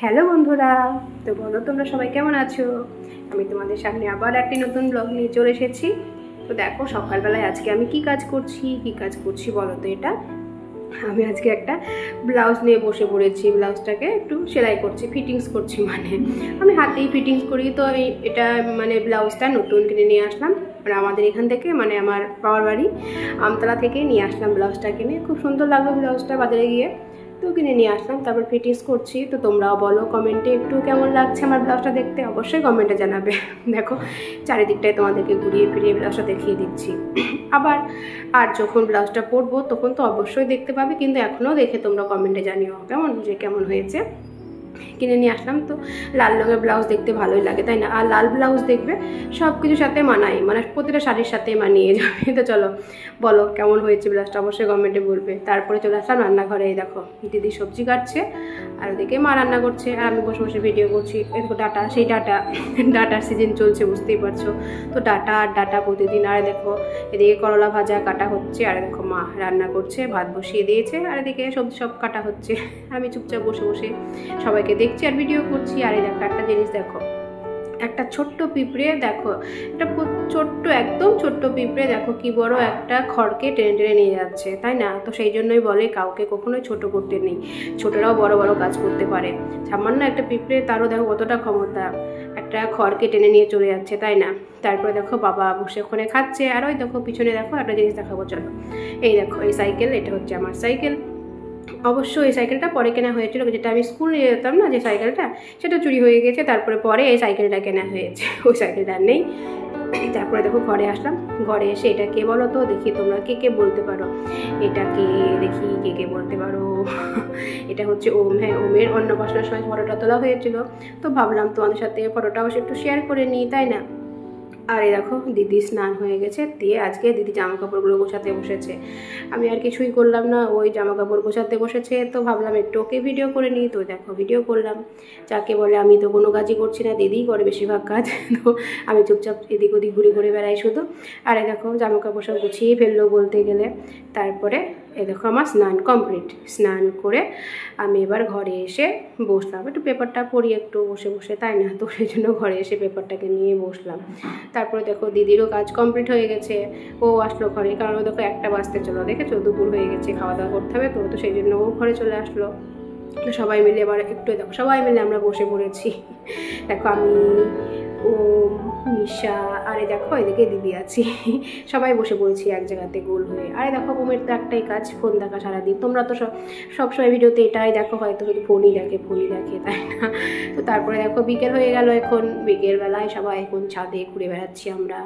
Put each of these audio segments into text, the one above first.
Hello বন্ধুরা, তো বলো তোমরা সবাই কেমন আছো? আমি তোমাদের সামনে আবার একটি নতুন ব্লগ নিয়ে চলে এসেছি। তো দেখো সকালবেলায় আজকে আমি কি কাজ করছি বলো তো। এটা আমি আজকে একটা ব্লাউজ নিয়ে বসে পড়েছি। ব্লাউজটাকে একটু সেলাই করছি, ফিটিংস করছি। মানে আমি হাতেই ফিটিংস করি। তো এটা মানে ব্লাউজটা নতুন কিনে নিয়ে আসলাম আমাদের এখান থেকে, মানে আমার বাবার বাড়ি আমতলা থেকে নিয়ে আসলাম ব্লাউজটা কিনে। খুব সুন্দর লাগলো ব্লাউজটা বাজারে গিয়ে, তো কিনে নিয়ে আসলাম। তারপর ফিটিংস করছি। তো তোমরাও বলো কমেন্টে একটু কেমন লাগছে আমার ব্লাউজটা দেখতে, অবশ্যই কমেন্টে জানাবে। দেখো চারিদিকটায় তোমাদেরকে ঘুরিয়ে ফিরিয়ে ব্লাউজটা দেখিয়ে দিচ্ছি। আবার আর যখন ব্লাউজটা পরবো তখন তো অবশ্যই দেখতে পাবে, কিন্তু এখনও দেখে তোমরা কমেন্টে জানিও কেমন হয়েছে। কিনে নিয়ে আসলাম। তো লাল রঙের ব্লাউজ দেখতে ভালোই লাগে, তাই না? আর লাল ব্লাউজ দেখবে সব কিছুর সাথে মানায়, মানে প্রতিটা শাড়ির সাথে মানিয়ে যাবে। তো চলো বলো কেমন হয়েছে ব্লাউজটা, অবশ্যই কমেন্টে বলবে। তারপরে চলে আসলাম রান্নাঘরে। এই দেখো দিদি সবজি কাটছে আর ওদিকে মা রান্না করছে, আর আমি বসে বসে ভিডিও করছি। এরকম ডাটা, সেই ডাটার সিজন চলছে, বুঝতেই পারছো। তো ডাটা প্রতিদিন। আর দেখো এদিকে করলা ভাজা কাটা হচ্ছে, আর দেখো মা রান্না করছে, ভাত বসিয়ে দিয়েছে, আর এদিকে সবজি সব কাটা হচ্ছে। আমি চুপচাপ বসে বসে সবাইকে দেখছি আর ভিডিও করছি। আর এই দেখো একটা জিনিস দেখো, একটা ছোট্ট পিঁপড়ে, দেখো একটা একদম ছোট্ট পিঁপড়ে দেখো কি বড় একটা খড়কে টেনে টেনে নিয়ে যাচ্ছে, তাই না? তো সেই জন্যই বলে কাউকে কখনোই ছোট করতে নেই, ছোটরাও বড় বড় কাজ করতে পারে। সামান্য একটা পিঁপড়ে, তারও দেখো কতটা ক্ষমতা, একটা খড়কে টেনে নিয়ে চলে যাচ্ছে, তাই না? তারপরে দেখো বাবা বসে ওখানে খাচ্ছে। আর ওই দেখো পিছনে দেখো একটা জিনিস দেখাবো, চলো। এই দেখো এই সাইকেল, এটা হচ্ছে আমার সাইকেল। অবশ্য এই সাইকেলটা পরে কেনা হয়েছিল, যেটা আমি স্কুল নিয়ে যেতাম না, যে সাইকেলটা, সেটা চুরি হয়ে গেছে। তারপরে পরে এই সাইকেলটা কেনা হয়েছে, ওই সাইকেলটা নেই। তারপরে দেখো ঘরে আসলাম। ঘরে এসে এটা কে বলো তো, দেখি তোমরা কে বলতে পারো এটাকে, দেখি কে বলতে পারো। এটা হচ্ছে ওম। হ্যাঁ, ওমের অন্নপ্রাশনের সময় ফটোটা তোলা হয়েছিল, তো ভাবলাম তোমাদের সাথে ফটোটা অবশ্যই একটু শেয়ার করে নিই, তাই না? আর এই দেখো দিদি স্নান হয়ে গেছে, দিয়ে আজকে দিদি জামা কাপড়গুলো গোছাতে বসেছে। আমি আর কিছুই করলাম না, ওই জামা কাপড় গোছাতে বসেছে। তো ভাবলাম একটু ওকে ভিডিও করে নিই। তো দেখো ভিডিও করলাম। যাকে বলে আমি তো কোনো কাজই করছি না, দিদিই করে বেশিরভাগ কাজ। তো আমি চুপচাপ এদিক ওদিক ঘুরে বেড়াই শুধু। আর এই দেখো জামা কাপড় সব গুছিয়ে ফেললো বলতে গেলে। তারপরে এ দেখো আমার স্নান কমপ্লিট। স্নান করে আমি এবার ঘরে এসে বসলাম, একটু পেপারটা পড়ি একটু বসে বসে, তাই না? তো সেই জন্য ঘরে এসে পেপারটাকে নিয়ে বসলাম। তারপরে দেখো দিদিরও কাজ কমপ্লিট হয়ে গেছে, ও আসলো ঘরে। কারণ ও দেখো 1টা বাজতে চলো, দেখেছো দুপুর হয়ে গেছে, খাওয়া দাওয়া করতে হবে। তো সেই জন্য ও ঘরে চলে আসলো। সবাই মিলে আবার একটু দেখো সবাই মিলে আমরা বসে পড়েছি। দেখো আমি, ও, মিশা, আরে দেখো এদিকে দিদি আছি, সবাই বসে পড়েছি এক জায়গাতে গোল হয়ে। আরে দেখো ওমের তো একটাই কাজ, ফোন দেখা সারাদিন। তোমরা তো সবসময় ভিডিওতে এটাই দেখো, হয়তো ফোনই দেখে, তাই না? তো তারপরে দেখো বিকেল হয়ে গেল। এখন বিকেলবেলায় সবাই এখন ছাদে ঘুরে বেড়াচ্ছি আমরা,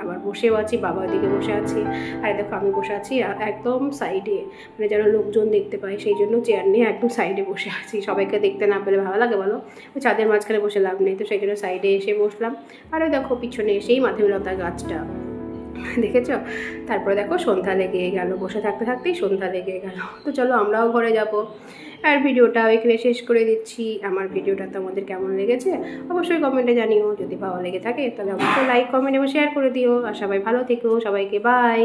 আবার বসেও আছি, বাবা ওদিকে বসে আছি। আর দেখো আমি বসে আছি একদম সাইডে, মানে যেন লোকজন দেখতে পায়, সেই জন্য চেয়ার নিয়ে একদম সাইডে বসে আছি। সবাইকে দেখতে না পেলে ভালো লাগে বলো, ওই ছাদের মাঝখানে বসে লাভ নেই। তো সেই জন্য সাইডে এসে বসলাম। আর ওই দেখো পিছনে এসেই মাধবীলতা গাছটা, দেখেছো? তারপরে দেখো সন্ধ্যা লেগে গেল, বসে থাকতে থাকতেই সন্ধ্যা লেগে গেল। তো চলো আমরাও ঘরে যাব। আর ভিডিওটা এখানে শেষ করে দিচ্ছি। আমার ভিডিওটা তোমাদের কেমন লেগেছে অবশ্যই কমেন্টে জানিও। যদি ভালো লেগে থাকে তাহলে অবশ্যই লাইক, কমেন্ট এবং শেয়ার করে দিও। আর সবাই ভালো থেকো, সবাইকে বাই।